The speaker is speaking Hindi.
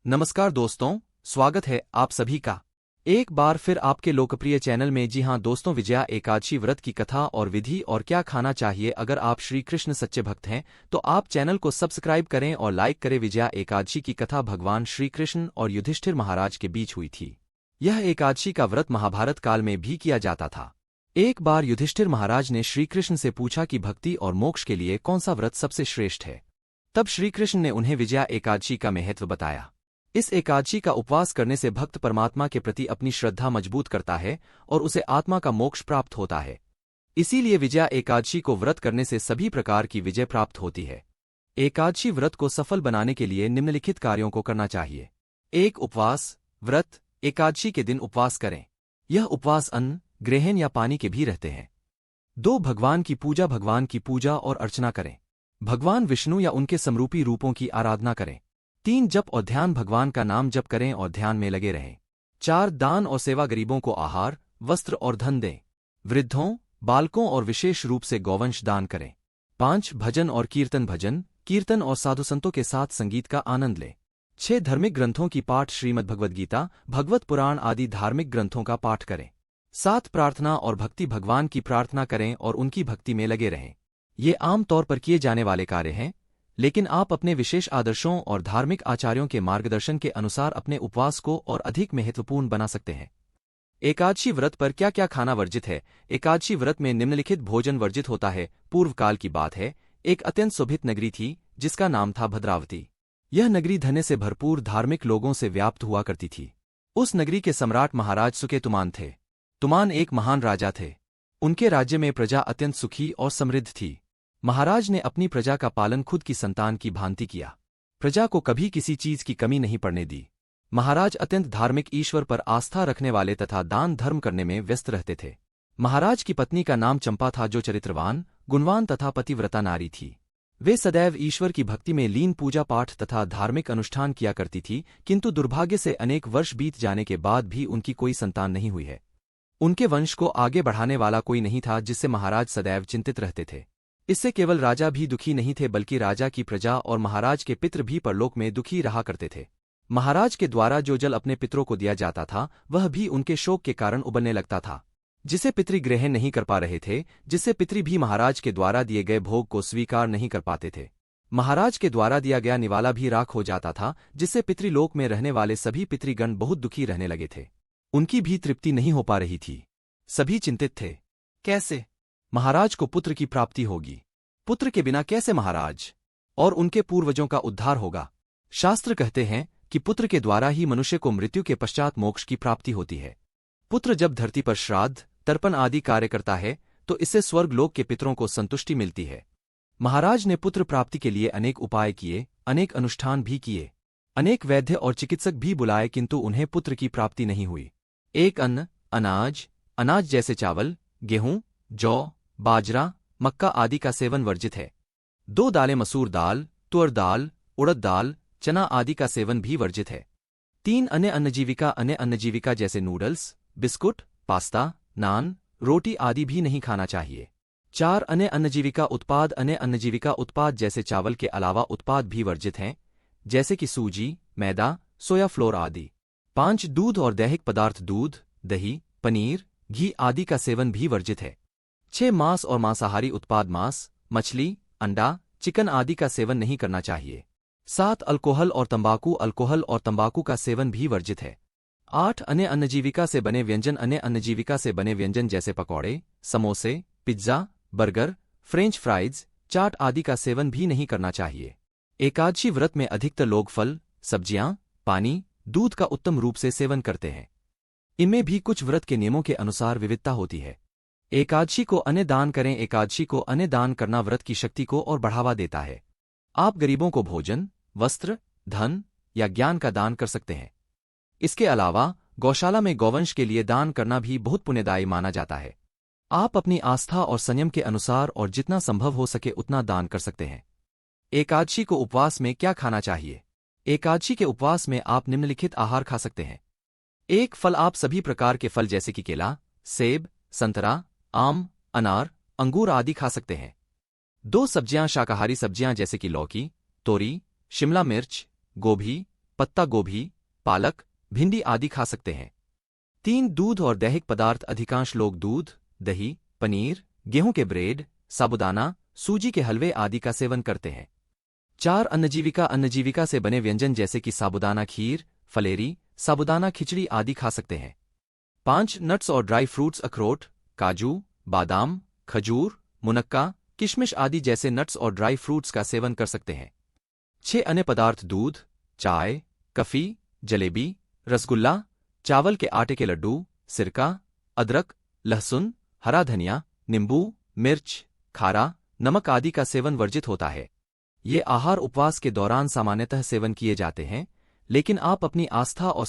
नमस्कार दोस्तों, स्वागत है आप सभी का एक बार फिर आपके लोकप्रिय चैनल में। जी हां दोस्तों, विजया एकादशी व्रत की कथा और विधि और क्या खाना चाहिए। अगर आप श्री कृष्ण सच्चे भक्त हैं तो आप चैनल को सब्सक्राइब करें और लाइक करें। विजया एकादशी की कथा भगवान श्री कृष्ण और युधिष्ठिर महाराज के बीच हुई थी। यह एकादशी का व्रत महाभारत काल में भी किया जाता था। एक बार युधिष्ठिर महाराज ने श्री कृष्ण से पूछा कि भक्ति और मोक्ष के लिए कौन सा व्रत सबसे श्रेष्ठ है। तब श्री कृष्ण ने उन्हें विजया एकादशी का महत्व बताया। इस एकादशी का उपवास करने से भक्त परमात्मा के प्रति अपनी श्रद्धा मजबूत करता है और उसे आत्मा का मोक्ष प्राप्त होता है। इसीलिए विजया एकादशी को व्रत करने से सभी प्रकार की विजय प्राप्त होती है। एकादशी व्रत को सफल बनाने के लिए निम्नलिखित कार्यों को करना चाहिए। 1. उपवास व्रत। एकादशी के दिन उपवास करें। यह उपवास अन्न, ग्रहण या पानी के भी रहते हैं। 2. भगवान की पूजा और अर्चना करें। भगवान विष्णु या उनके समरूपी रूपों की आराधना करें। 3. जप और ध्यान। भगवान का नाम जप करें और ध्यान में लगे रहें। 4. दान और सेवा। गरीबों को आहार, वस्त्र और धन दें। वृद्धों, बालकों और विशेष रूप से गौवंश दान करें। 5. भजन और कीर्तन। भजन, कीर्तन और साधु संतों के साथ संगीत का आनंद लें। 6. धार्मिक ग्रंथों की पाठ। श्रीमद्भगवद्गीता, भगवत पुराण आदि धार्मिक ग्रंथों का पाठ करें। 7. प्रार्थना और भक्ति। भगवान की प्रार्थना करें और उनकी भक्ति में लगे रहें। ये आम तौर पर किए जाने वाले कार्य हैं, लेकिन आप अपने विशेष आदर्शों और धार्मिक आचार्यों के मार्गदर्शन के अनुसार अपने उपवास को और अधिक महत्वपूर्ण बना सकते हैं। एकादशी व्रत पर क्या क्या खाना वर्जित है। एकादशी व्रत में निम्नलिखित भोजन वर्जित होता है। पूर्व काल की बात है, एक अत्यंत शोभित नगरी थी जिसका नाम था भद्रावती। यह नगरी धन्य से भरपूर धार्मिक लोगों से व्याप्त हुआ करती थी। उस नगरी के सम्राट महाराज सुकेतुमान थे। तुमान एक महान राजा थे। उनके राज्य में प्रजा अत्यंत सुखी और समृद्ध थी। महाराज ने अपनी प्रजा का पालन खुद की संतान की भांति किया। प्रजा को कभी किसी चीज की कमी नहीं पड़ने दी। महाराज अत्यंत धार्मिक, ईश्वर पर आस्था रखने वाले तथा दान धर्म करने में व्यस्त रहते थे। महाराज की पत्नी का नाम चंपा था, जो चरित्रवान, गुणवान तथा पतिव्रता नारी थी। वे सदैव ईश्वर की भक्ति में लीन पूजा पाठ तथा धार्मिक अनुष्ठान किया करती थी, किंतु दुर्भाग्य से अनेक वर्ष बीत जाने के बाद भी उनकी कोई संतान नहीं हुई है। उनके वंश को आगे बढ़ाने वाला कोई नहीं था, जिससे महाराज सदैव चिंतित रहते थे। इससे केवल राजा भी दुखी नहीं थे, बल्कि राजा की प्रजा और महाराज के पितृ भी परलोक में दुखी रहा करते थे। महाराज के द्वारा जो जल अपने पितरों को दिया जाता था, वह भी उनके शोक के कारण उबलने लगता था, जिसे पितृ ग्रहण नहीं कर पा रहे थे, जिससे पितृ भी महाराज के द्वारा दिए गए भोग को स्वीकार नहीं कर पाते थे। महाराज के द्वारा दिया गया निवाला भी राख हो जाता था, जिससे पितृलोक में रहने वाले सभी पितृगण बहुत दुखी रहने लगे थे। उनकी भी तृप्ति नहीं हो पा रही थी। सभी चिंतित थे, कैसे महाराज को पुत्र की प्राप्ति होगी। पुत्र के बिना कैसे महाराज और उनके पूर्वजों का उद्धार होगा। शास्त्र कहते हैं कि पुत्र के द्वारा ही मनुष्य को मृत्यु के पश्चात मोक्ष की प्राप्ति होती है। पुत्र जब धरती पर श्राद्ध, तर्पण आदि कार्य करता है तो इससे स्वर्गलोक के पितरों को संतुष्टि मिलती है। महाराज ने पुत्र प्राप्ति के लिए अनेक उपाय किए, अनेक अनुष्ठान भी किए, अनेक वैद्य और चिकित्सक भी बुलाए, किंतु उन्हें पुत्र की प्राप्ति नहीं हुई। एक अन्न, अनाज जैसे चावल, गेहूं, जौ, बाजरा, मक्का आदि का सेवन वर्जित है। 2 दालें, मसूर दाल, तुअर दाल, उड़द दाल, चना आदि का सेवन भी वर्जित है। 3 अन्य अन्नजीविका जैसे नूडल्स, बिस्कुट, पास्ता, नान, रोटी आदि भी नहीं खाना चाहिए। 4 अन्य अन्नजीविका उत्पाद जैसे चावल के अलावा उत्पाद भी वर्जित हैं, जैसे कि सूजी, मैदा, सोया फ्लोर आदि। 5 दूध और दैहिक पदार्थ, दूध, दही, पनीर, घी आदि का सेवन भी वर्जित है। 6 मांस और मांसाहारी उत्पाद, मांस, मछली, अंडा, चिकन आदि का सेवन नहीं करना चाहिए। 7 अल्कोहल और तंबाकू का सेवन भी वर्जित है। 8 अन्य अन्नजीविका से बने व्यंजन जैसे पकौड़े, समोसे, पिज्जा, बर्गर, फ्रेंच फ्राइज, चाट आदि का सेवन भी नहीं करना चाहिए। एकादशी व्रत में अधिकतर लोग फल, सब्जियां, पानी, दूध का उत्तम रूप से सेवन करते हैं। इनमें भी कुछ व्रत के नियमों के अनुसार विविधता होती है। एकादशी को अन्न दान करें। एकादशी को अन्न दान करना व्रत की शक्ति को और बढ़ावा देता है। आप गरीबों को भोजन, वस्त्र, धन या ज्ञान का दान कर सकते हैं। इसके अलावा गौशाला में गौवंश के लिए दान करना भी बहुत पुण्यदायी माना जाता है। आप अपनी आस्था और संयम के अनुसार और जितना संभव हो सके उतना दान कर सकते हैं। एकादशी को उपवास में क्या खाना चाहिए। एकादशी के उपवास में आप निम्नलिखित आहार खा सकते हैं। 1 फल। आप सभी प्रकार के फल जैसे कि केला, सेब, संतरा, आम, अनार, अंगूर आदि खा सकते हैं। 2 सब्जियां। शाकाहारी सब्जियां जैसे कि लौकी, तोरी, शिमला मिर्च, गोभी, पत्ता गोभी, पालक, भिंडी आदि खा सकते हैं। 3. दूध और दैहिक पदार्थ। अधिकांश लोग दूध, दही, पनीर, गेहूं के ब्रेड, साबूदाना, सूजी के हलवे आदि का सेवन करते हैं। 4. अन्नजीविका। अन्नजीविका से बने व्यंजन जैसे कि साबूदाना खीर, फलेरी, साबूदाना खिचड़ी आदि खा सकते हैं। 5. नट्स और ड्राई फ्रूट्स। अखरोट, काजू, बादाम, खजूर, मुनक्का, किशमिश आदि जैसे नट्स और ड्राई फ्रूट्स का सेवन कर सकते हैं। 6. अन्य पदार्थ। दूध, चाय, कॉफी, जलेबी, रसगुल्ला, चावल के आटे के लड्डू, सिरका, अदरक, लहसुन, हरा धनिया, नींबू, मिर्च, खारा, नमक आदि का सेवन वर्जित होता है। ये आहार उपवास के दौरान सामान्यतः सेवन किए जाते हैं, लेकिन आप अपनी आस्था और